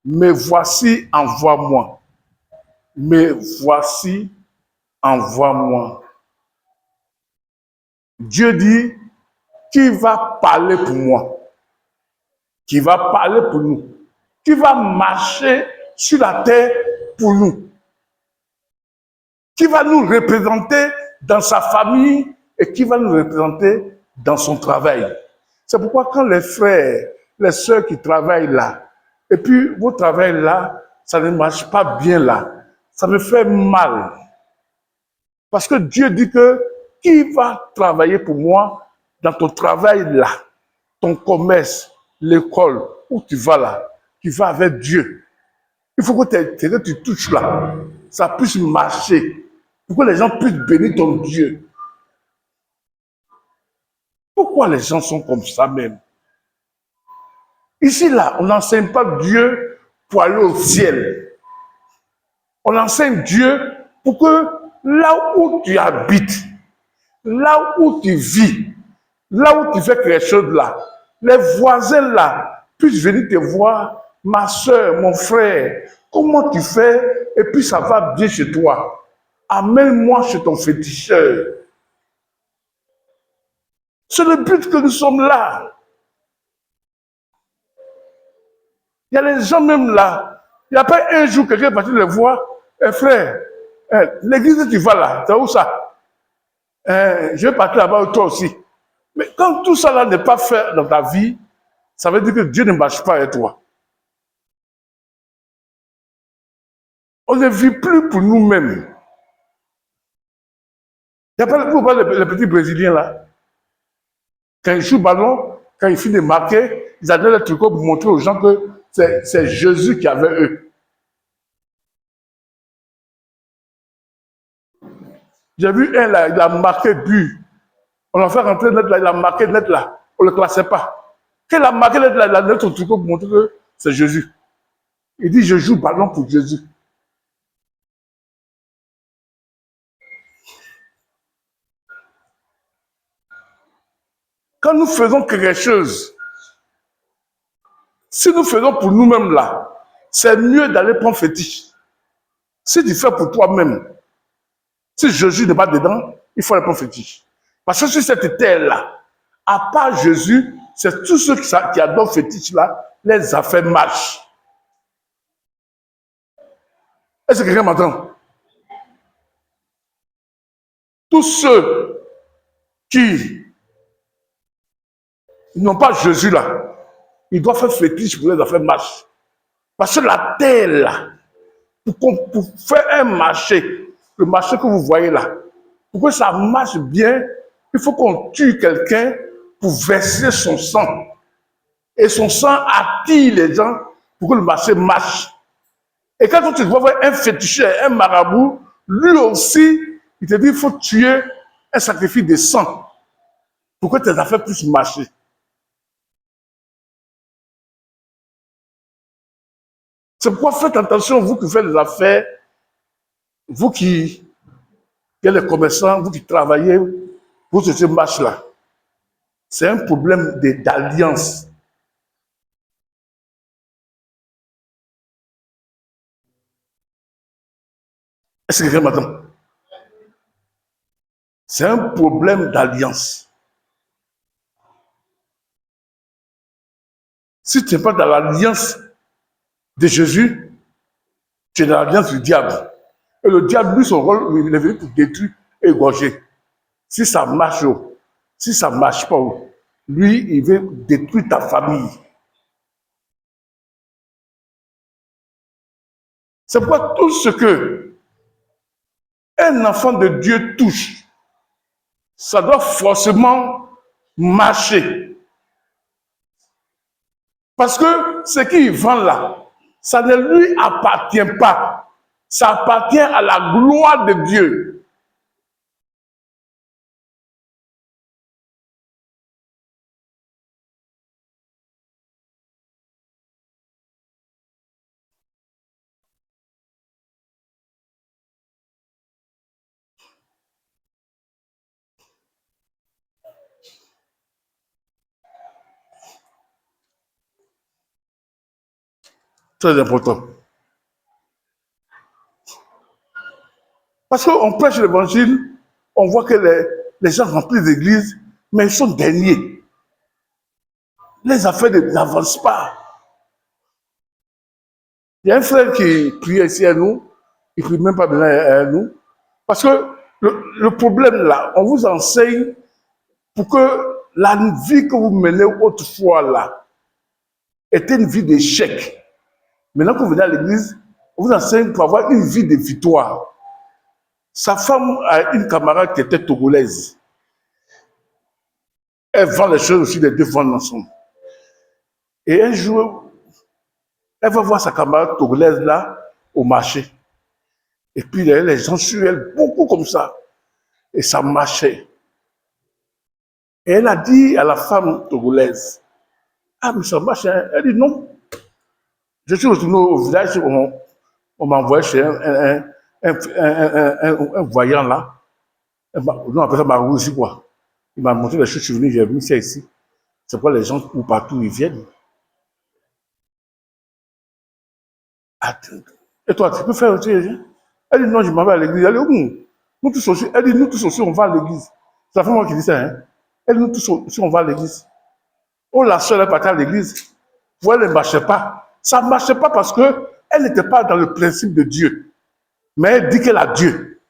Me voici, envoie-moi. Me voici, envoie-moi. Dieu dit, qui va parler pour moi? Qui va parler pour nous? Qui va marcher sur la terre pour nous? Qui va nous représenter dans sa famille et qui va nous représenter dans son travail? C'est pourquoi quand les frères, les sœurs qui travaillent là, et puis vous travaillez là, ça ne marche pas bien là, ça me fait mal. Parce que Dieu dit que qui va travailler pour moi dans ton travail là, ton commerce, l'école, où tu vas là, tu vas avec Dieu. Il faut que tu touches là, ça puisse marcher, pour que les gens puissent bénir ton Dieu. Pourquoi les gens sont comme ça même? Ici là, on n'enseigne pas Dieu pour aller au ciel. On enseigne Dieu pour que là où tu habites, là où tu vis, là où tu fais quelque chose là, les voisins là puissent venir te voir, ma soeur, mon frère, comment tu fais, et puis ça va bien chez toi. Amène-moi chez ton féticheur. C'est le but que nous sommes là. Il y a les gens même là, il n'y a pas un jour quelqu'un est parti les voir, frère, l'église tu vas là, c'est où ça? Je vais partir là-bas toi aussi. Mais quand tout ça là n'est pas fait dans ta vie, ça veut dire que Dieu ne marche pas avec toi. On ne vit plus pour nous-mêmes. Il n'y a pas, vous voyez les petits Brésiliens là, quand ils jouent le ballon, quand ils finissent de marquer, ils adonnent le tricot pour montrer aux gens que c'est Jésus qui est avec eux. J'ai vu un là, il a marqué but. On l'a fait rentrer net là, il a marqué net là. On ne le classait pas. Quand il a marqué net là, il a donné son tricot pour montrer que c'est Jésus. Il dit, je joue le ballon pour Jésus. Quand nous faisons quelque chose, si nous faisons pour nous-mêmes là, c'est mieux d'aller prendre fétiche. Si tu fais pour toi-même, si Jésus n'est pas dedans, il faut aller prendre fétiche. Parce que sur cette terre-là, à part Jésus, c'est tous ceux qui adorent fétiche là, les affaires marchent. Est-ce que quelqu'un m'entend? Tous ceux qui n'ont pas Jésus là, ils doivent faire fétiche pour les affaires marchent. Parce que la terre là, pour faire un marché, le marché que vous voyez là, pour que ça marche bien, il faut qu'on tue quelqu'un pour verser son sang. Et son sang attire les gens pour que le marché marche. Et quand tu vois un féticheur, un marabout, lui aussi, il te dit qu'il faut tuer un sacrifice de sang pour que tes affaires puissent marcher. C'est pourquoi faites attention, vous qui faites des affaires, vous qui êtes les commerçants, vous qui travaillez pour ce marché-là. C'est un problème d'alliance. Est-ce que quelqu'un m'entend? C'est un problème d'alliance. Si tu n'es pas dans l'alliance de Jésus, tu es dans l'alliance du diable. Et le diable, lui, son rôle, il est venu pour détruire et égorger. Si ça marche, si ça ne marche pas, lui, il veut détruire ta famille. C'est pourquoi tout ce que un enfant de Dieu touche, ça doit forcément marcher. Parce que ce qu'il vend là, ça ne lui appartient pas. Ça appartient à la gloire de Dieu. Très important. Parce qu'on prêche l'évangile, on voit que les gens remplissent l'église, mais ils sont derniers. Les affaires n'avancent pas. Il y a un frère qui prie ici à nous, il ne prie même pas maintenant à nous, parce que le problème là, on vous enseigne pour que la vie que vous menez autrefois là était une vie d'échec. Maintenant que vous venez à l'église, on vous enseigne pour avoir une vie de victoire. Sa femme a une camarade qui était togolaise. Elle vend les choses aussi, les deux vendent ensemble. Et un jour, elle va voir sa camarade togolaise là au marché. Et puis les gens suivent elle beaucoup comme ça. Et ça marchait. Et elle a dit à la femme togolaise, ah, mais ça marche. Elle dit non. Je suis retourné au village, on m'a envoyé chez un voyant là. On appelle ça Marou ici quoi. Il m'a montré les choses, je suis venu, j'ai vu ça ici. C'est pourquoi les gens où partout ils viennent. Et toi, tu peux faire aussi. Elle dit non, je m'en vais à l'église. Elle dit, nous tous aussi. Elle dit, nous tous aussi, on va à l'église. C'est la femme qui dit ça. Hein? Elle dit, nous tous aussi, on va à l'église. Oh, la soeur, elle partait à l'église. Vous, elle ne marchait pas. Ça ne marchait pas parce qu'elle n'était pas dans le principe de Dieu. Mais elle dit qu'elle a Dieu.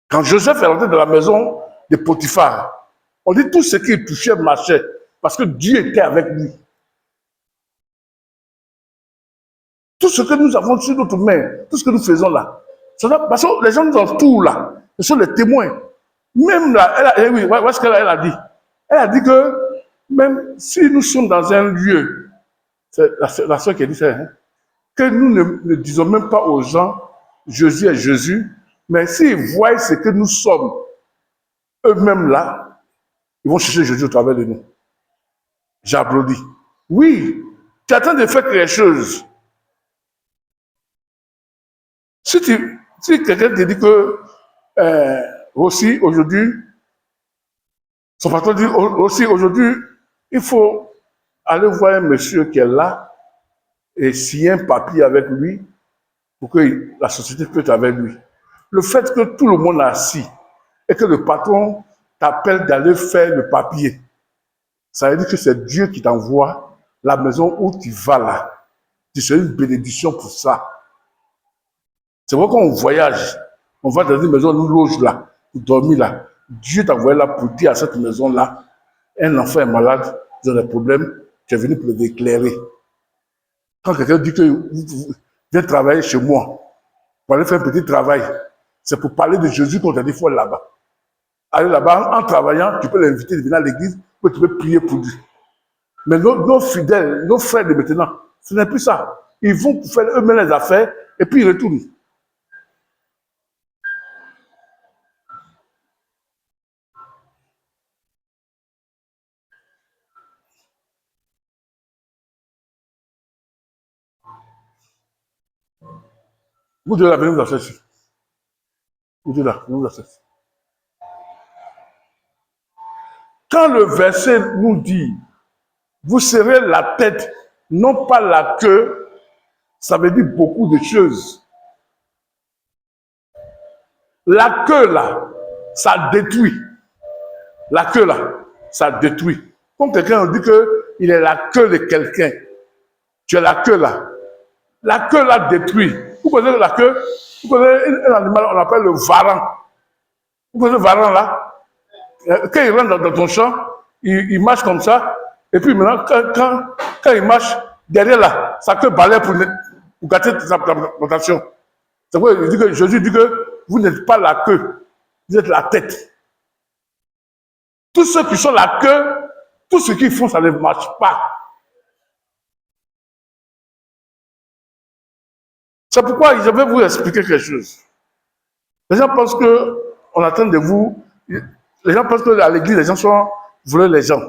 Quand Joseph est rentré dans la maison de Potiphar, on dit tout ce qu'il touchait marchait parce que Dieu était avec lui. Tout ce que nous avons sur notre main, tout ce que nous faisons là, parce que les gens nous entourent là, ce sont les témoins. Même là, oui, ce qu'elle a dit. Elle a dit que même si nous sommes dans un lieu, c'est la soeur qui a dit ça, hein, que nous ne disons même pas aux gens Jésus est Jésus, mais s'ils voient ce que nous sommes, eux-mêmes là, ils vont chercher Jésus au travers de nous. J'applaudis. Oui, tu es en train de faire quelque chose. Si quelqu'un te dit que aussi aujourd'hui, son patron dit aussi aujourd'hui, il faut aller voir un monsieur qui est là et signer un papier avec lui pour que la société puisse être avec lui. Le fait que tout le monde est assis et que le patron t'appelle d'aller faire le papier, ça veut dire que c'est Dieu qui t'envoie la maison où tu vas là. Tu seras une bénédiction pour ça. C'est vrai qu'on voyage, on va dans une maison, on nous loge là, pour dormir là. Dieu t'a envoyé là pour dire à cette maison-là, un enfant est malade, ils ont des problèmes, tu es venu pour le déclarer. Quand quelqu'un dit que viens travailler chez moi, pour aller faire un petit travail, c'est pour parler de Jésus qu'on t'a dit, il faut aller là-bas. Aller là-bas, en travaillant, tu peux l'inviter de venir à l'église, tu peux prier pour lui. Mais nos fidèles, nos frères de maintenant, ce n'est plus ça. Ils vont pour faire eux-mêmes les affaires et puis ils retournent. Vous devez la venir vous asseoir ici. Vous devez la venir vous asseoir ici. Quand le verset nous dit, vous serez la tête, non pas la queue, ça veut dire beaucoup de choses. La queue là, ça détruit. La queue là, ça détruit. Quand quelqu'un dit qu'il est la queue de quelqu'un, tu es la queue là. La queue là détruit. Vous connaissez la queue? Vous connaissez un animal, on appelle le varan. Vous connaissez le varan là? Quand il rentre dans ton champ, il marche comme ça. Et puis maintenant, quand il marche, derrière là, sa queue balaye pour gâter sa plantation. C'est pourquoi Jésus dit que vous n'êtes pas la queue, vous êtes la tête. Tous ceux qui sont la queue, tout ce qu'ils font, ça ne marche pas. C'est pourquoi je vais vous expliquer quelque chose. Les gens pensent qu'on attend de vous. Les gens pensent qu'à l'église, les gens sont volés les gens.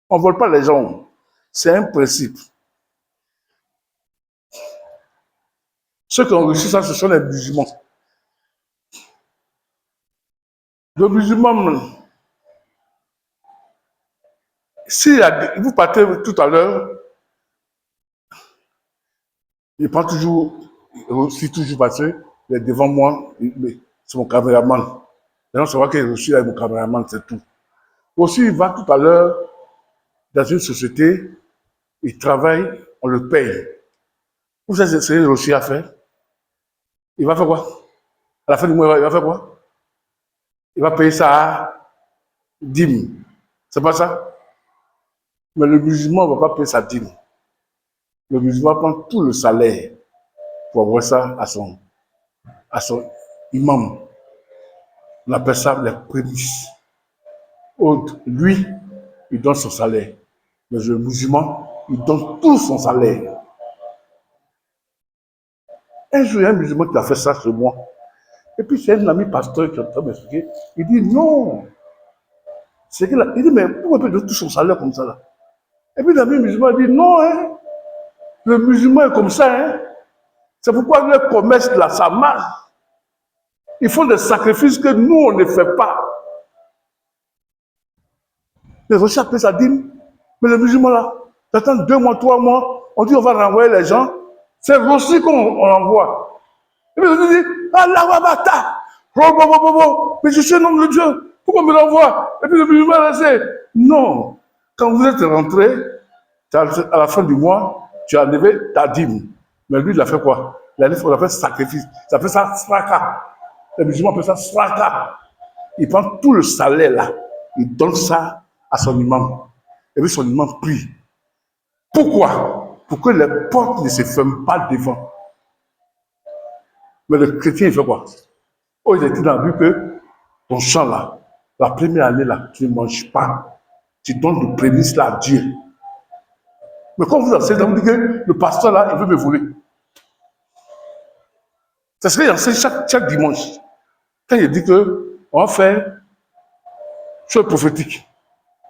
On ne vole pas les gens. C'est un principe. Ceux qui ont réussi ça, ce sont les musulmans. Le musulman, Si vous partez tout à l'heure, il prend toujours, aussi toujours passé, il est devant moi, c'est mon caméraman. Les gens savoir que je suis avec mon caméraman, c'est tout. Aussi, il va tout à l'heure dans une société, il travaille, on le paye. Vous avez essayé aussi à faire. Il va faire quoi? À la fin du mois, il va faire quoi? Il va payer ça à dîme. C'est pas ça? Mais le musulman ne va pas payer sa dîme. Le musulman prend tout le salaire pour avoir ça à son imam. On appelle ça les prémices. Lui, il donne son salaire. Mais le musulman, il donne tout son salaire. Un jour, il y a un musulman qui a fait ça chez moi. Et puis, c'est un ami pasteur qui est en train de m'expliquer. Il dit non. Il dit, mais pourquoi il peut donner tout son salaire comme ça là? Et puis, l'ami musulman dit non, hein. Le musulman est comme ça, hein. C'est pourquoi le commerce là, ça marche. Ils font des sacrifices que nous, on ne fait pas. Les recherches appellent ça dîme. Mais le musulman là, t'attends 2 mois, 3 mois, on dit on va renvoyer les gens. C'est aussi qu'on envoie. Et puis on dit, Allah wa bata. Mais je suis un homme de Dieu. Pourquoi on me l'envoie? Et puis le musulman là, c'est non. Quand vous êtes rentré, à la fin du mois, tu as enlevé ta dîme. Mais lui, il a fait quoi? Il a fait sacrifice. Ça fait ça straka. Les musulmans appellent ça straka. Il prend tout le salaire là. Il donne ça à son imam. Et puis son imam prie. Pourquoi? Pour que les portes ne se ferment pas devant. Mais le chrétien, il fait quoi? Oh, il était dans le but que ton champ là, la première année là, tu ne manges pas. Tu donnes le prémices là à Dieu. Mais quand vous enseignez, vous dites que le pasteur là, il veut me voler. C'est ce qu'il enseigne chaque dimanche. Quand il dit qu'on va faire chose prophétique.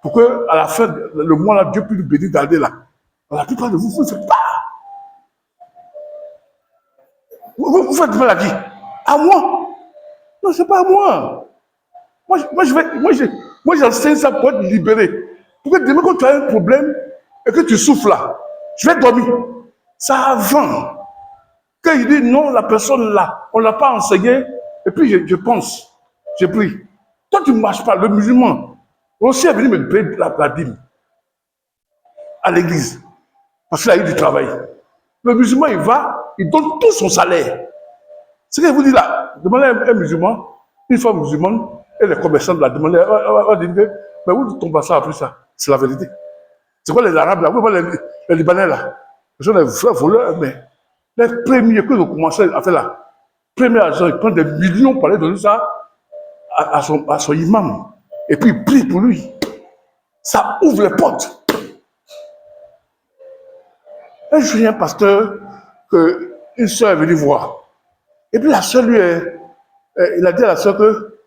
Pour que à la fin, le mois là, Dieu puisse nous bénir d'aller là. La plupart de vous, vous ne faites pas. Vous faites mal à qui? À moi? Non, c'est pas à moi. Moi, j'enseigne ça pour être libéré. Pour que demain, quand tu as un problème et que tu souffles là, je vais dormir. Ça avant. Quand il dit non, la personne là, on ne l'a pas enseigné, et puis je pense, j'ai pris. Toi, tu ne marches pas, le musulman. Aussi est venu me payer la dîme à l'église. Parce qu'il a eu du travail. Le musulman, il va, il donne tout son salaire. Ce que je vous dis là, demandez à un musulman, une femme musulmane, et les commerçants de la demander, on dit, mais où ton passage a pris ça? C'est la vérité. C'est quoi les Arabes là? Les Libanais là? Ils sont des vrais voleurs, mais les premiers que nous commençons à faire là, premier agent, il prend des millions pour aller donner ça à son imam. Et puis il prie pour lui. Ça ouvre les portes. Un jour, il y a un pasteur qu'une soeur est venue voir. Et puis la soeur lui il a dit à la soeur que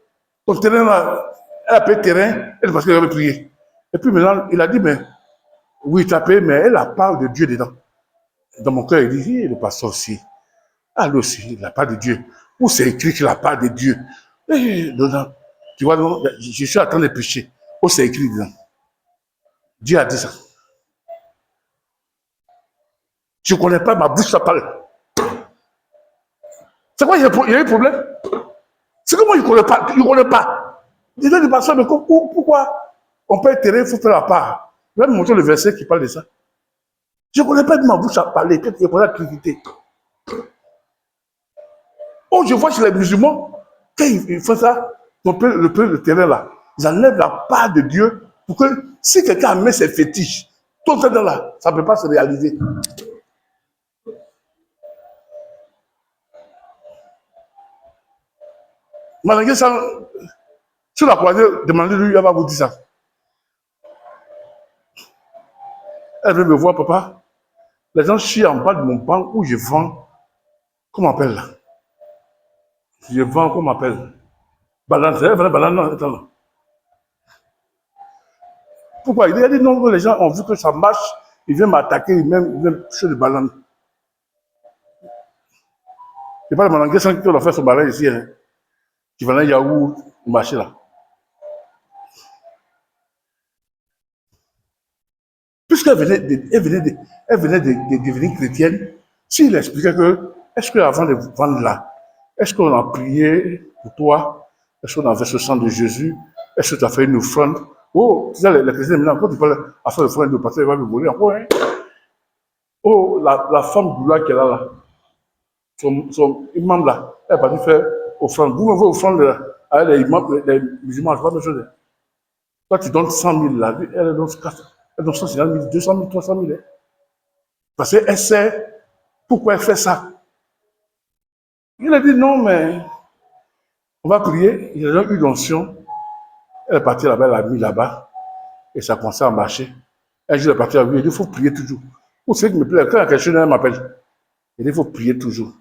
ton terrain là, elle a payé le terrain, elle parce qu'elle avait prié. Et puis maintenant, il a dit, mais oui, tu as payé, mais elle a part de Dieu dedans. Dans mon cœur, il dit, le pasteur aussi. Ah, lui aussi, il a part de Dieu. Où c'est écrit qu'il a part de Dieu? Et dedans, tu vois, je suis en train de pécher. Où c'est écrit dedans? Dieu a dit ça. Tu ne connais pas ma bouche, ça parle. C'est quoi, il y a un problème? C'est que moi, je ne connais pas. Je ne connais pas. Il dit, pasteur, mais pourquoi on peut être terrain, il faut faire la part? Je vais me montrer le verset qui parle de ça. Je ne connais pas de ma bouche à parler, peut-être qu'il y a pas d'activité. Oh, je vois chez les musulmans, quand ils font ça, le terrain là, ils enlèvent la part de Dieu pour que si quelqu'un met ses fétiches, tout ça là, ça ne peut pas se réaliser. Malgré ça, sur la croisée, demandez-lui, elle va vous dire ça. Elle veut me voir, papa. Les gens chient en bas de mon banc où je vends. Comment on appelle là? Je vends, comment on appelle? Balance, balance, attends là. Pourquoi? Il a dit non, les gens ont vu que ça marche, ils viennent m'attaquer, ils viennent toucher le ballon. C'est pas le Malangais sans qui on a fait ce ballon ici, hein, qui vendait yaourt au marché là. puisqu'elle venait elle venait de devenir chrétienne, s'il expliquait que, est-ce qu'avant de vendre là, est-ce qu'on a prié pour toi? Est-ce qu'on a versé le sang de Jésus? Est-ce que tu as fait une offrande? Oh, tu sais, les chrétiens, maintenant, quand tu parles à faire l'offrande de pasteur, il va me voler encore. Hein? Oh, la femme Doula qui est là, son imam là, elle va partie faire offrande. Vous me voyez offrande avec les imams, les musulmans, c'est pas la même chose. Toi, tu donnes 100 000 là, elle donne 150 000, 200 000, 300 000. Hein? Parce qu'elle sait pourquoi elle fait ça. Il a dit non, mais on va prier. Il a eu l'onction. Elle est partie là-bas, elle a mis là-bas. Et ça a commencé à marcher. Un jour, elle est partie à lui, il dit, il faut prier toujours. Vous savez qui me plaît, quand quelqu'un m'appelle, il dit, il faut prier toujours.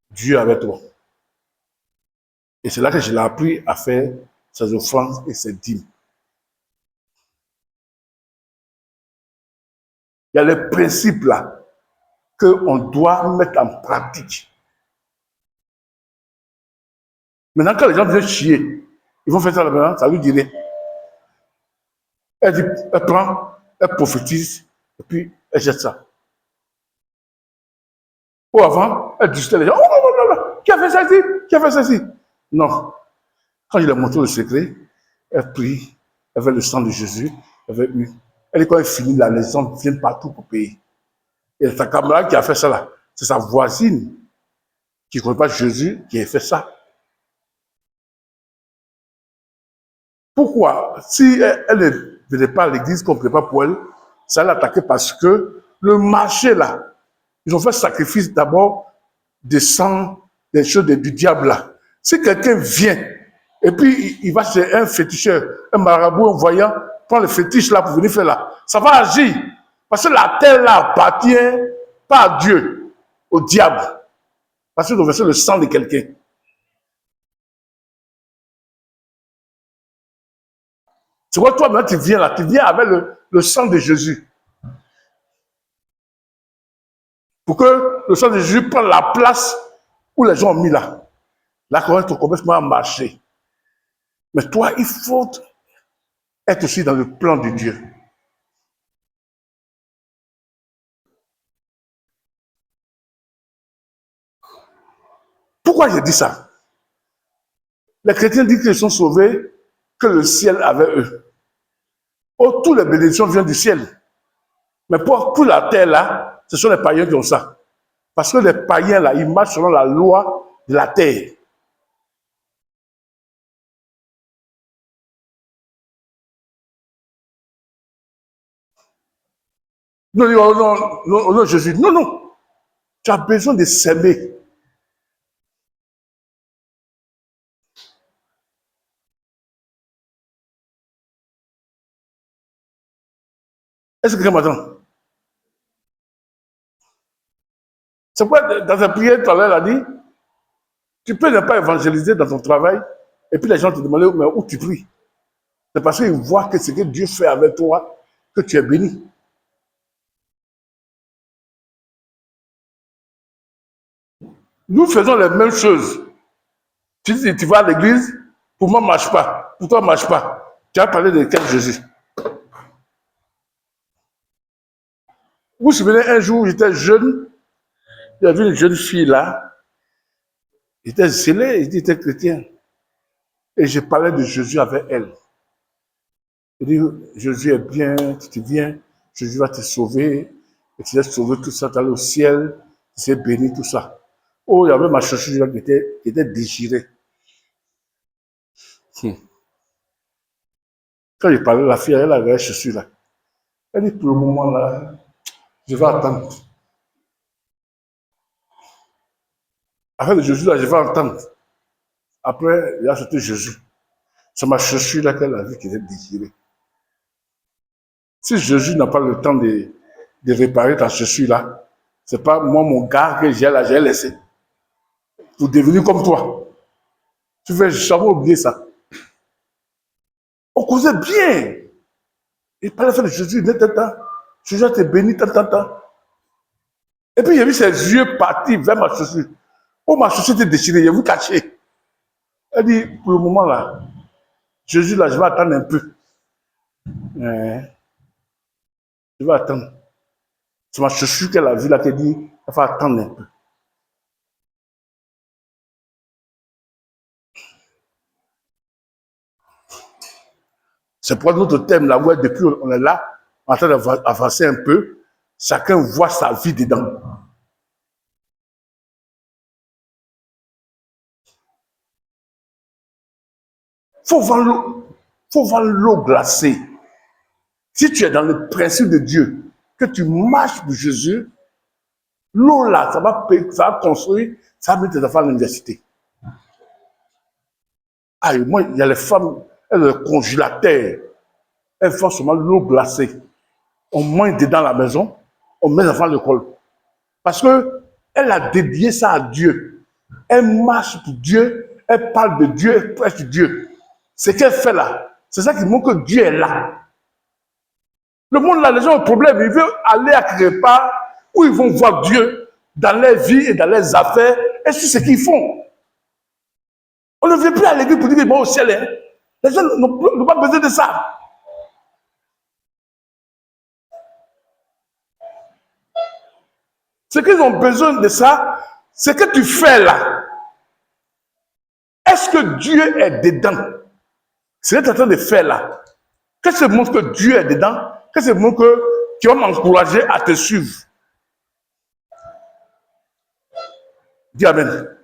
Dieu avec toi. Et c'est là que je l'ai appris à faire ses offrandes et ses dîmes. Il y a les principes là qu'on doit mettre en pratique. Maintenant, quand les gens viennent chier, ils vont faire ça là-bas, ça lui dirait. Elle dit, elle prend, elle prophétise, et puis elle jette ça. Ou avant, elle discutait les gens, oh non, non, non, non, qui a fait ça ici? Qui a fait ça ici? Non. Quand je lui ai montré le secret, elle prie, elle veut le sang de Jésus, elle veut eu. Elle dit, quand elle finit là, les gens viennent partout pour payer. Et sa camarade qui a fait ça là, c'est sa voisine qui ne connaît pas Jésus qui a fait ça. Pourquoi? Si elle ne venait pas à l'église qu'on ne prépare pour elle, ça l'attaquait parce que le marché là, ils ont fait sacrifice d'abord des sang, des choses du diable là. Si quelqu'un vient et puis il va chez un féticheur, un marabout, un voyant, prend le fétiche là pour venir faire là, ça va agir. Parce que la terre là appartient pas à Dieu, au diable. Parce qu'ils ont versé le sang de quelqu'un. Tu vois, toi, maintenant, tu viens là, tu viens avec le sang de Jésus. Pour que le sang de Jésus prenne la place où les gens ont mis là. Là, quand tu commences à marcher. Mais toi, il faut être aussi dans le plan de Dieu. Pourquoi j'ai dit ça? Les chrétiens disent qu'ils sont sauvés, que le ciel avait eux. Oh, toutes les bénédictions viennent du ciel. Mais pour la terre là, ce sont les païens qui ont ça. Parce que les païens là, ils marchent selon la loi de la terre. Non, non, non, non, non, Jésus, non, non. Tu as besoin de s'aimer. Est-ce que quelqu'un m'entend? C'est pourquoi dans sa prière, tout à l'heure, elle a dit, tu peux ne pas évangéliser dans ton travail, et puis les gens te demandent mais où tu pries. C'est parce qu'ils voient que ce que Dieu fait avec toi, que tu es béni. Nous faisons les mêmes choses. Tu dis, tu vas à l'église, pour moi, marche pas. Pour toi, marche pas. Tu as parlé de quel Jésus? Vous vous souvenez, un jour, j'étais jeune, il y avait une jeune fille là, il était zélé, il était chrétien. Et je parlais de Jésus avec elle. Il dit, Jésus est bien, tu viens, Jésus va te sauver, et tu vas sauver tout ça, tu vas aller au ciel, tu sais béni, tout ça. Oh, il y avait ma chaussure qui était déchirée. Quand je parlais à la fille, elle avait la chaussure là. Elle dit, pour le moment là, je vais attendre. Après le Jésus là, je vais attendre. Après, il a acheté Jésus. C'est ma chaussure là qu'elle a vu qui était déchirée. Si Jésus n'a pas le temps de réparer ta chaussure là, c'est pas moi mon gars que j'ai là, j'ai laissé. Pour devenir comme toi. Tu veux jamais oublier ça. On causait bien. Il parlait de Jésus, Jésus a été béni, Et puis j'ai vu ses yeux partir vers ma chaussure. Oh, ma chaussure était déchirée, j'ai vu cacher. Elle dit, pour le moment là, Jésus là, je vais attendre un peu. Je vais attendre. C'est ma chaussure qu'elle a vue là, qui dit, il faut attendre un peu. C'est pour notre thème là, où depuis on est là, en train d'avancer un peu, chacun voit sa vie dedans. Faut voir l'eau glacée. Si tu es dans le principe de Dieu, que tu marches pour Jésus, l'eau là, ça va construire, ça va mettre tes enfants à l'université. Ah, moi, il y a les femmes, elles le congélateur, elles font seulement l'eau glacée. On mange dedans la maison, on met les enfants à l'école. Parce qu'elle a dédié ça à Dieu. Elle marche pour Dieu, elle parle de Dieu, elle prêche Dieu. Ce qu'elle fait là, c'est ça qui montre que Dieu est là. Le monde là, les gens ont un problème, ils veulent aller à quelque part où ils vont voir Dieu dans leur vie et dans leurs affaires et sur ce qu'ils font. On ne vient plus à l'église pour dire qu'ils vont au ciel. Hein. Les gens n'ont pas besoin de ça. Ce qu'ils ont besoin de ça, c'est que tu fais là. Est-ce que Dieu est dedans? Ce que tu es en train de faire là. Qu'est-ce que ça montre que Dieu est dedans? Qu'est-ce que ça montre que tu vas m'encourager à te suivre? Dis Amen.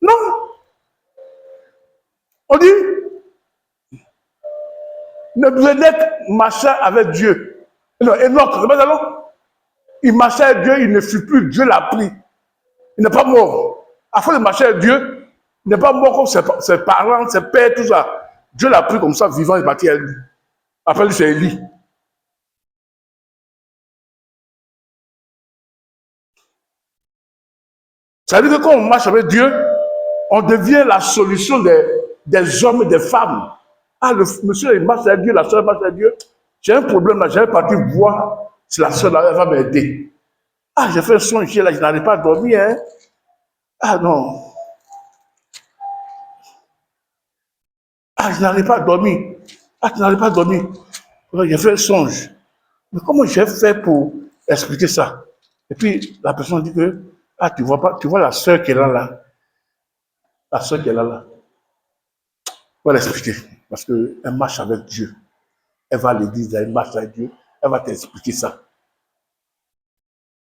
Non. On dit, ne Nebuzénète marchait avec Dieu. Non, Enoch, c'est pas ça, non? Il marchait avec Dieu, il ne fut plus, Dieu l'a pris. Il n'est pas mort. Afin de marcher avec Dieu, il n'est pas mort comme ses parents, ses pères, tout ça. Dieu l'a pris comme ça, vivant, il est parti à lui. Après lui, c'est Élie. Ça veut dire que quand on marche avec Dieu, on devient la solution des hommes et des femmes. Ah, le monsieur, il marche avec Dieu, la soeur marche avec Dieu. J'ai un problème là, j'avais parti voir si la soeur là, elle va m'aider. Ah, j'ai fait un son ici, là, je n'arrive pas à dormir. Hein. Ah non. Ah, je n'arrive pas à dormir. Ah, tu n'arrives pas à dormir. J'ai fait un songe. Mais comment j'ai fait pour expliquer ça? Et puis, la personne dit que, ah, tu vois pas, tu vois la soeur qui est là. La soeur qui est là. On va l'expliquer. Parce qu'elle marche avec Dieu. Elle va à l'église, elle marche avec Dieu. Elle va t'expliquer ça.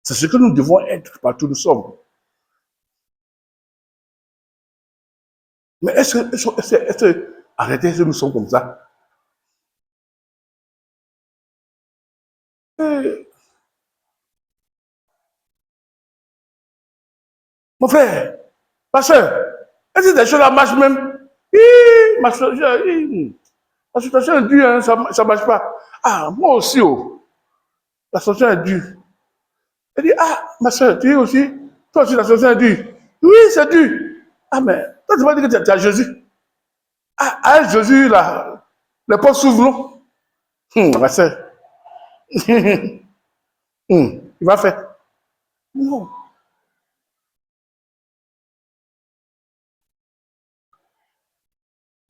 C'est ce que nous devons être partout où nous sommes. Mais est-ce que arrêtez que nous sommes comme ça? Mon frère, ma soeur, est-ce que des choses là marchent même? Ma soeur, la situation est dure, hein, ça ne marche pas. Ah, moi aussi, oh, la situation est dure. Elle dit, ah, ma soeur, tu es aussi, toi aussi, la situation est dure. Oui, c'est dur. Ah, mais toi, tu vas dire que tu as Jésus. Ah, avec Jésus, là, les portes s'ouvrent, non? Ma soeur. Il va faire. Non.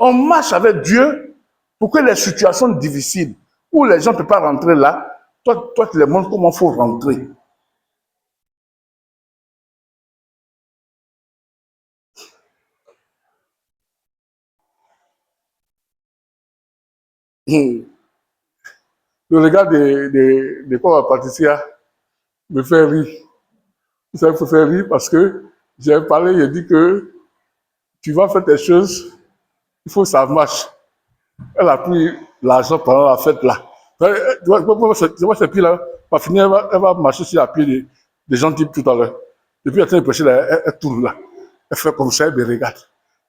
On marche avec Dieu pour que les situations difficiles où les gens ne peuvent pas rentrer là, toi tu les montres comment il faut rentrer. Le regard de quoi Patricia me fait rire. Ça me fait rire parce que j'ai parlé, j'ai dit que tu vas faire des choses, il faut que ça marche. Elle a pris l'argent pendant la fête là. Tu vois, ces pieds là, va finir, elle va marcher sur la pied des gens types tout à l'heure. Depuis elle est en train de prêcher là, elle tourne là. Elle fait comme ça, elle me regarde.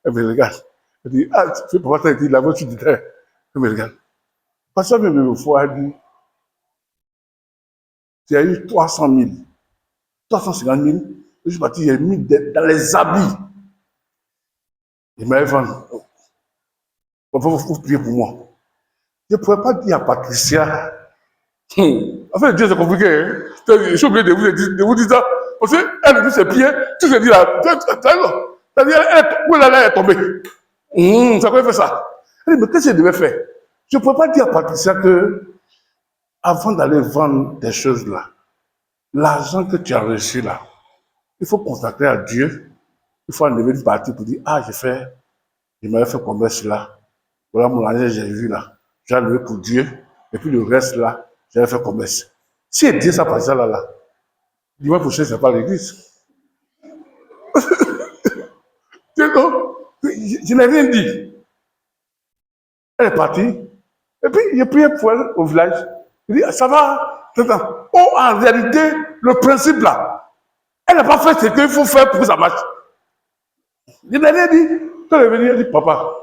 Elle me regarde. Elle dit, ah, tu fais pour ça, dit, la voiture du terre. Elle me regarde. Parce que même une fois, elle dit, tu as eu 300 000, 350 000, je suis parti, j'ai mis dans les habits. Il m'a vendu. Il faut prier pour moi. Je ne pourrais pas dire à Patricia. En fait, Dieu, c'est compliqué. Hein? Je suis obligé de vous dire ça. Parce qu'elle a vu ses pieds, tout se dit là. C'est-à-dire, où elle est tombée. Ça peut faire ça. Elle dit, mais qu'est-ce qu'elle devait faire? Je ne pourrais pas dire à Patricia que avant d'aller vendre des choses là, l'argent que tu as reçu là, il faut contacter à Dieu. Il faut enlever une partie pour dire, ah, je m'avais fait commerce là. Voilà mon argent, j'ai vu là. J'ai enlevé pour Dieu. Et puis le reste là, j'avais fait commerce. Si elle dit ça par ça là, dis-moi pour ça, c'est pas l'église. Je n'ai rien dit. Elle est partie. Et puis, j'ai prié pour elle au village. Il dit, ça va. Attends. Oh, en réalité, le principe là, elle n'a pas fait ce qu'il faut faire pour que ça marche. Je n'ai rien dit. Quand elle est venue, elle dit, papa,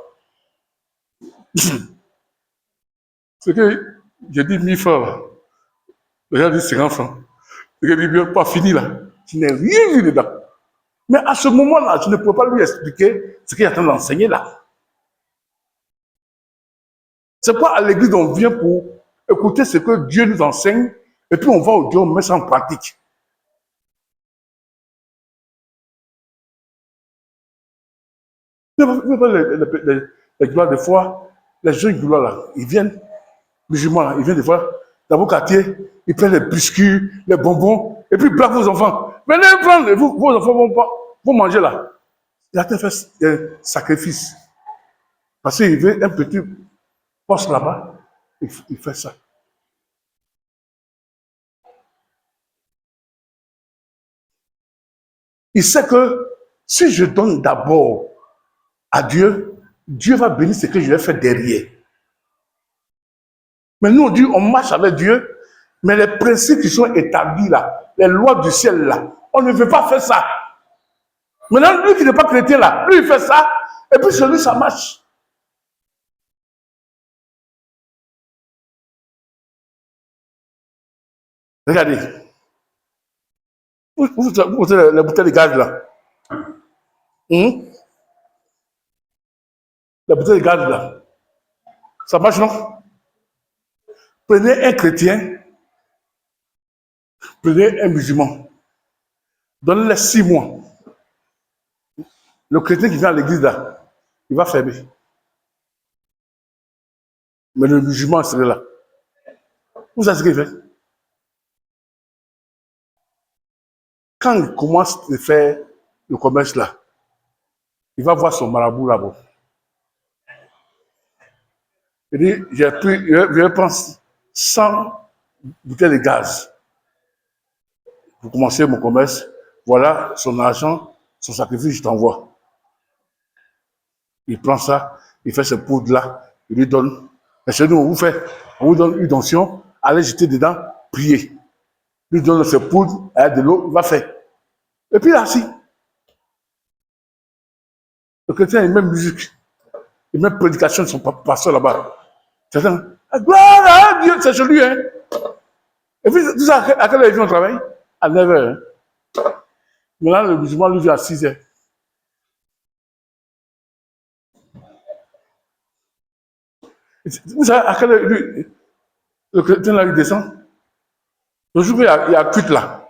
ce que j'ai dit 1000 francs là, le gars dit 50 francs. Le gars dit, bien, pas fini là. Je n'ai rien vu dedans. Mais à ce moment-là, je ne peux pas lui expliquer ce qu'il est en train d'enseigner là. C'est pas à l'église on vient pour écouter ce que Dieu nous enseigne et puis on va au Dieu, on met ça en pratique. Les gloires, des fois, les jeunes gloires là, ils viennent, musulmans là, ils viennent des fois dans vos quartiers, ils prennent les biscuits, les bonbons, et puis ils blaguent vos enfants. Venez prendre, vos enfants vont manger là. Il a fait un sacrifice. Parce qu'il veut un petit poste là-bas, il fait ça. Il sait que si je donne d'abord à Dieu, Dieu va bénir ce que je vais faire derrière. Mais nous, on dit, on marche avec Dieu, mais les principes qui sont établis là, les lois du ciel là, on ne veut pas faire ça. Maintenant, lui qui n'est pas chrétien là, lui il fait ça, et puis sur lui ça marche. Regardez, vous avez les bouteilles de gaz là. La bouteille de gaz là, ça marche non? Prenez un chrétien, prenez un musulman, donnez-les 6 mois. Le chrétien qui vient à l'église là, il va fermer. Mais le musulman serait là. Vous savez ce qu'il fait? Quand il commence à faire le commerce là, il va voir son marabout là-bas. Il dit, je vais prendre 100 bouteilles de gaz. Vous commencez mon commerce, voilà son argent, son sacrifice, je t'envoie. Il prend ça, il fait ce poudre-là, il lui donne. Et chez nous, on vous donne une onction, allez jeter dedans, priez. Il lui donne ce poudre, avec de l'eau, il va faire. Et puis là, si, le chrétien, il met musique, il met prédication de son pasteur là-bas. Certains, gloire à Dieu, c'est chez lui, hein. Et puis, tout ça, à quelle heure ils vont au travail? À 9 heures. Hein. Maintenant, le musulman, lui, vient à 6 heures. Vous savez, à quelle heure le chrétien, là, il descend? Le jour où il y a cuite là,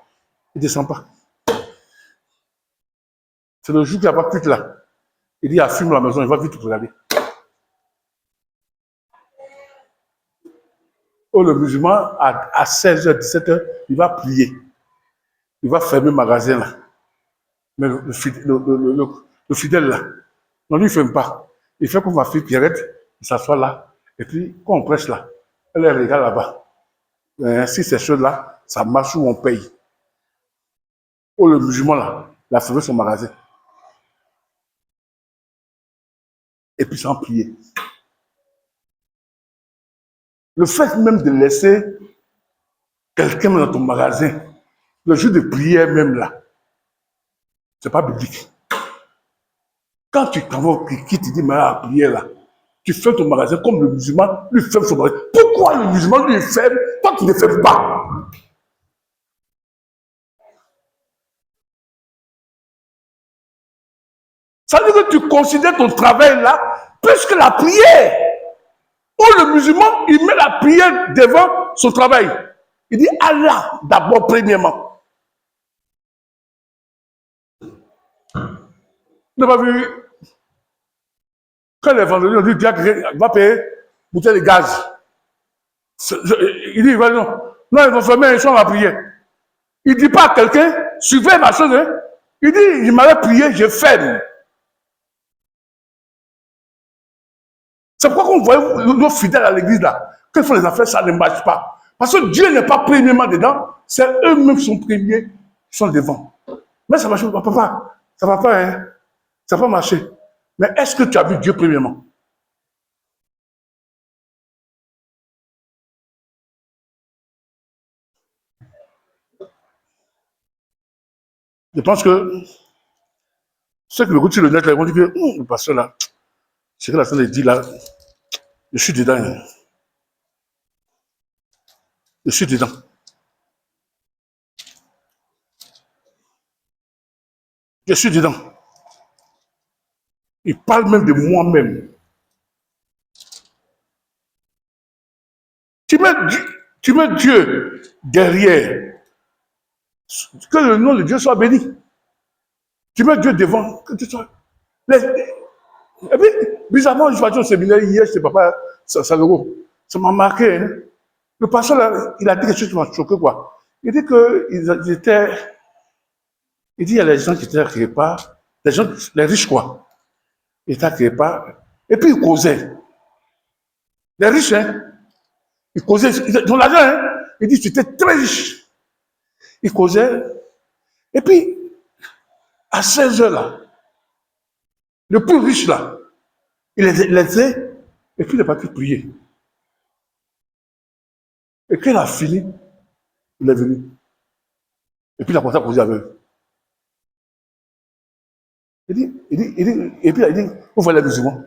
il ne descend pas. C'est le jour où il n'y a pas cuite là. Il dit, il y a fume à la maison, il va vite regarder. Oh, le musulman, à 16h, 17h, il va prier. Il va fermer le magasin là. Mais le fidèle là, non, lui, il ne ferme pas. Il fait comme ma fille Pierrette, il s'assoit là. Et puis, quand on prêche là, elle regarde là-bas. Si ces choses-là, ça marche où on paye. Oh, le musulman là, il a fermé son magasin. Et puis, sans prier. Le fait même de laisser quelqu'un dans ton magasin, le jour de prière même là, c'est pas biblique. Quand tu t'envoies qui te dit, mais à prière là, tu fermes ton magasin comme le musulman, lui ferme son magasin. Pourquoi le musulman lui ferme, toi tu ne fermes pas? Ça veut dire que tu considères ton travail là plus que la prière. Ou le musulman, il met la prière devant son travail. Il dit Allah d'abord, premièrement. Vous n'avez pas vu, quand les vendredis, on dit, va payer bouteille de gaz. Il dit, non, non, ils vont fermer, ils sont à prier. Il ne dit pas à quelqu'un, suivez ma chose. Hein. Il dit, il m'avait prié, je ferme. C'est pourquoi on voit nos fidèles à l'église là, quand ils font les affaires, ça ne marche pas. Parce que Dieu n'est pas premièrement dedans, c'est eux-mêmes qui sont premiers, qui sont devant. Mais ça ne marche pas, papa. Ça ne va pas, hein. Ça va pas marcher. Mais est-ce que tu as vu Dieu premièrement? Je pense que ceux qui me écoutent sur le net, là, ils vont dire que le pasteur là, c'est que la sainte dit là, je suis dedans. Hein. Je suis dedans. Je suis dedans. Il parle même de moi-même. Tu mets Dieu derrière. Que le nom de Dieu soit béni. Tu mets Dieu devant. Que tu sois. Et puis, bizarrement, je suis parti au séminaire hier chez papa Saloro. Ça m'a marqué. Hein. Le pasteur, là, il a dit quelque chose qui m'a choqué, quoi. Il dit qu'ils étaient. Il dit il y a les gens qui étaient quelque part, les gens, les riches, quoi. Ils étaient quelque part. Et puis, ils causaient. Les riches, hein. Ils causaient. Ils ont l'argent, hein. Il dit tu étais très riche. Ils causaient. Et puis, à 16 heures, là, le plus riche, là, il les faisait, et puis il est parti prier. Et quand il a fini, il est venu. Et puis il a commencé à causer avec eux. Et puis il a dit, vous voyez les musulmans.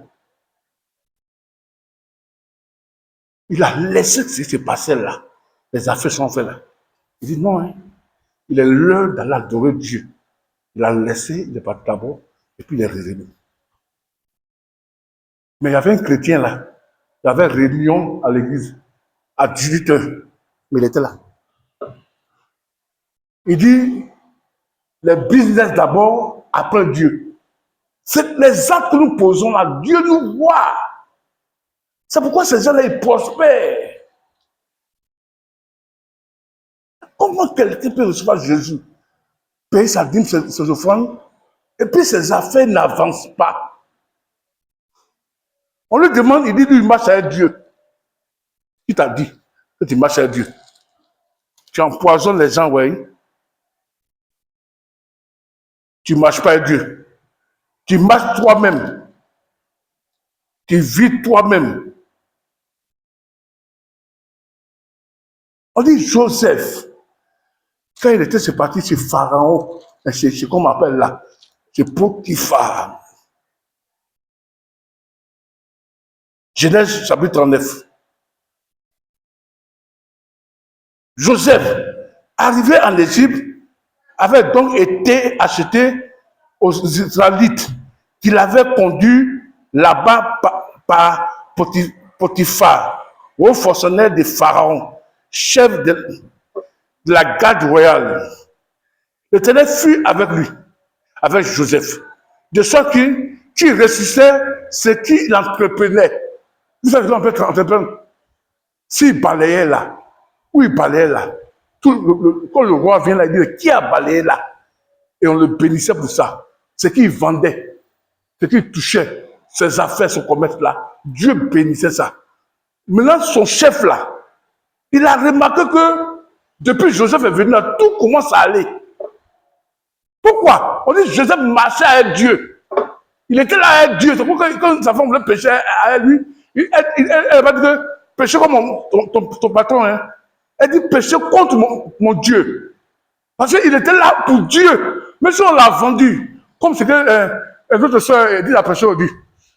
Il a laissé ce qui se passait là. Les affaires sont faites là. Il dit non, hein. Il est l'heure d'aller adorer Dieu. Il a laissé, il est parti d'abord, et puis il est revenu. Mais il y avait un chrétien là. Il y avait une réunion à l'église à 18 heures. Mais il était là. Il dit, les business d'abord, après Dieu. C'est les actes que nous posons là, Dieu nous voit. C'est pourquoi ces gens-là, ils prospèrent. Comment quelqu'un peut recevoir Jésus, payer sa dîme, ses offrandes, et puis ses affaires n'avancent pas? On lui demande, il dit, lui, il marche avec Dieu. Qui t'a dit que tu marches avec Dieu? Tu empoisonnes les gens, oui. Tu ne marches pas avec Dieu. Tu marches toi-même. Tu vis toi-même. On dit Joseph, quand il était parti chez Pharaon, c'est qu'on m'appelle là, c'est Potiphar. Genèse chapitre 39. Joseph, arrivé en Égypte, avait donc été acheté aux Israélites qui l'avaient conduit là-bas par Potiphar, haut fonctionnaire de Pharaon, chef de la garde royale. L'Éternel fut avec lui, avec Joseph, de sorte qu'il réussissait ce qu'il entreprenait. Vous savez, on peut entreprendre. S'il balayait là, ou il balayait là, quand le roi vient là, il dit qui a balayé là? Et on le bénissait pour ça. Ce qu'il vendait, ce qu'il touchait, ses affaires, son commerce là, Dieu bénissait ça. Maintenant, son chef là, il a remarqué que depuis Joseph est venu là, tout commence à aller. Pourquoi? On dit que Joseph marchait avec Dieu. Il était là avec Dieu. C'est pourquoi quand sa femme voulait pécher avec lui, elle va dire que pécher comme ton patron. Hein. Elle dit pécher contre mon Dieu. Parce qu'il était là pour Dieu. Mais si on l'a vendu, comme c'est que notre soeur dit la péché aujourd'hui,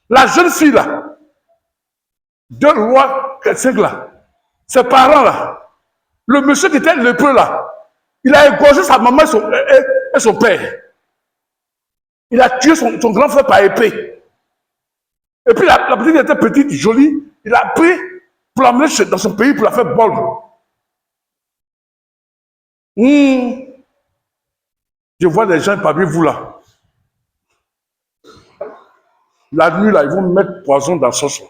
la jeune fille là, de roi 5 là, ses parents là, le monsieur qui était lépreux là, il a égorgé sa maman et son père. Il a tué son grand frère par épée. Et puis la petite était petite, jolie. Il a pris pour l'amener dans son pays pour la faire bol. Je vois des gens parmi vous là. La nuit là, ils vont mettre poison dans la sauce.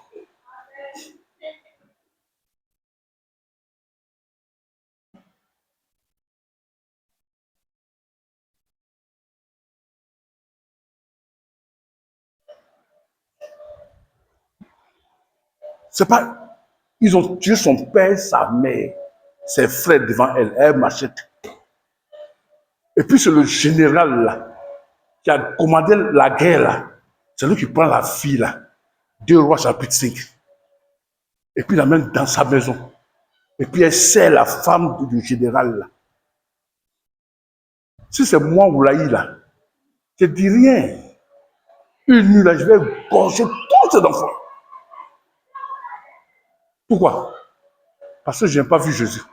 C'est pas, ils ont tué son père, sa mère, ses frères devant elle. Elle machette. Et puis c'est le général là, qui a commandé la guerre là. C'est lui qui prend la fille là. 2 Rois chapitre 5. Et puis il l'amène dans sa maison. Et puis elle sert la femme du général là. Si c'est moi Oulaï là, je ne dis rien. Une nuit là, je vais gorger tous ces enfants. Pourquoi? Parce que je n'ai pas vu Jésus.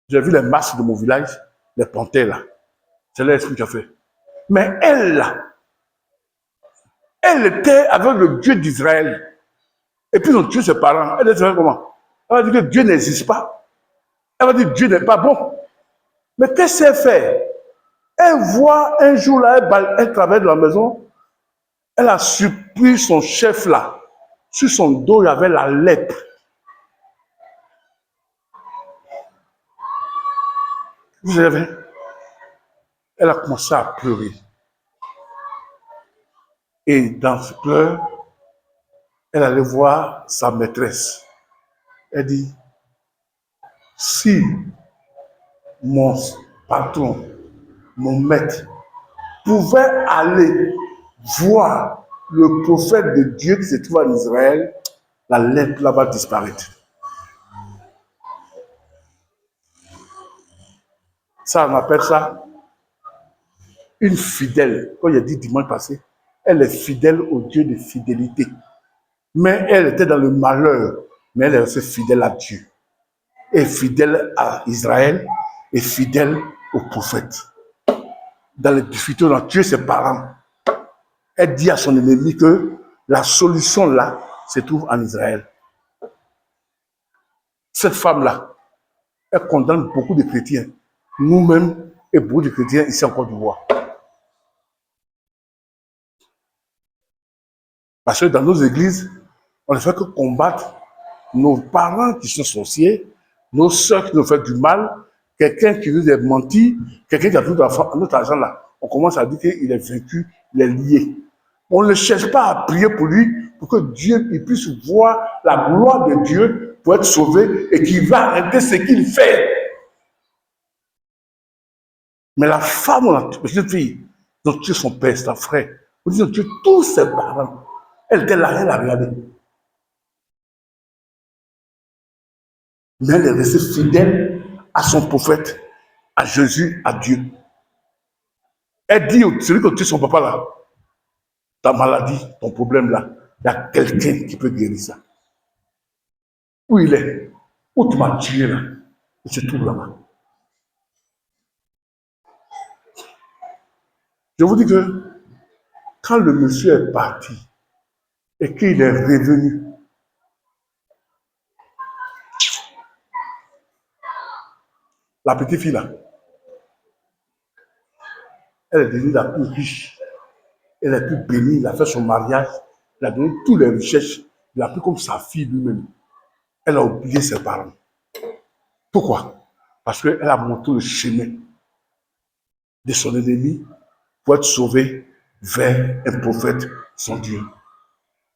J'ai vu les masses de mon village, les panthères là. C'est l'esprit qui a fait. Mais elle là, elle était avec le Dieu d'Israël. Et puis ils ont tué ses parents. Elle était comment? Elle va dire que Dieu n'existe pas. Elle va dire que Dieu n'est pas bon. Mais qu'est-ce qu'elle fait? Elle voit un jour là, elle travaille dans la maison. Elle a surpris son chef là. Sur son dos, il y avait la lèpre. Vous savez, elle a commencé à pleurer. Et dans ce pleur, elle allait voir sa maîtresse. Elle dit, si mon patron, mon maître, pouvait aller voir le prophète de Dieu qui se trouve en Israël, la lèpre là va disparaître. Ça, on appelle ça une fidèle. Quand il a dit dimanche passé, elle est fidèle au Dieu de fidélité. Mais elle était dans le malheur, mais elle est aussi fidèle à Dieu. Et fidèle à Israël, et fidèle au prophète. Dans les difficultés, on a tué ses parents. Elle dit à son ennemi que la solution là se trouve en Israël. Cette femme-là, elle condamne beaucoup de chrétiens. Nous-mêmes et beaucoup de chrétiens ici en Côte d'Ivoire. Parce que dans nos églises, on ne fait que combattre nos parents qui sont sorciers, nos soeurs qui nous font du mal, quelqu'un qui nous a menti, quelqu'un qui a pris notre argent là. On commence à dire qu'il est vaincu, il est lié. On ne cherche pas à prier pour lui, pour que Dieu il puisse voir la gloire de Dieu pour être sauvé et qu'il va arrêter ce qu'il fait. Mais la femme, la jeune fille, ils ont tué son père, son frère. Ils ont tué tous ses parents. Elle était là, elle a regardé. Mais elle est restée fidèle à son prophète, à Jésus, à Dieu. Elle dit, celui qui a tué son papa là, ta maladie, ton problème là, il y a quelqu'un qui peut guérir ça. Où il est? Où tu m'as tué là? Il se trouve là-bas. Je vous dis que quand le monsieur est parti et qu'il est revenu, la petite fille là, elle est devenue la plus riche. Elle est plus bénie, il a fait son mariage, il a donné toutes les richesses, il a pris comme sa fille lui-même. Elle a oublié ses parents. Pourquoi? Parce qu'elle a montré le chemin de son ennemi pour être sauvé vers un prophète, son Dieu.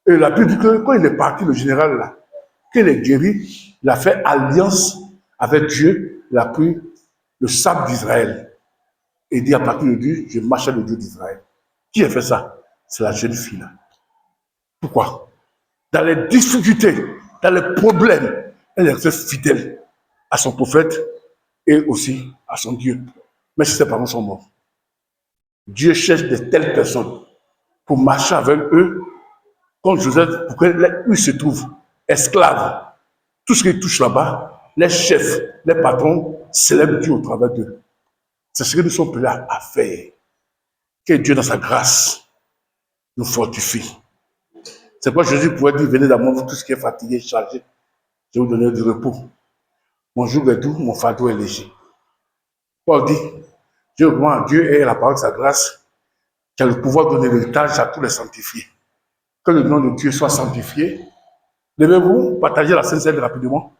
Et la Bible dit que quand il est parti, le général là, qu'il est guéri, il a fait alliance avec Dieu, il a pris le sable d'Israël. Et il dit à partir de Dieu, je marche avec le Dieu d'Israël. Qui a fait ça? C'est la jeune fille là. Pourquoi? Dans les difficultés, dans les problèmes, elle est restée fidèle à son prophète et aussi à son Dieu. Mais si ses parents sont morts, Dieu cherche de telles personnes pour marcher avec eux, comme Joseph, pour qu'ils se trouvent esclaves. Tout ce qui touche là-bas, les chefs, les patrons célèbrent Dieu au travers d'eux. C'est ce que nous sommes là à faire. Que Dieu, dans sa grâce, nous fortifie. C'est pourquoi Jésus pouvait dire, venez dans moi, tout ce qui est fatigué, chargé, je vais vous donner du repos. Mon joug est doux, mon fardeau est léger. Paul dit, Dieu rend à Dieu et la parole de sa grâce, qui a le pouvoir de donner l'héritage à tous les sanctifiés. Que le nom de Dieu soit sanctifié. Levez-vous, partagez la Sainte Seine rapidement.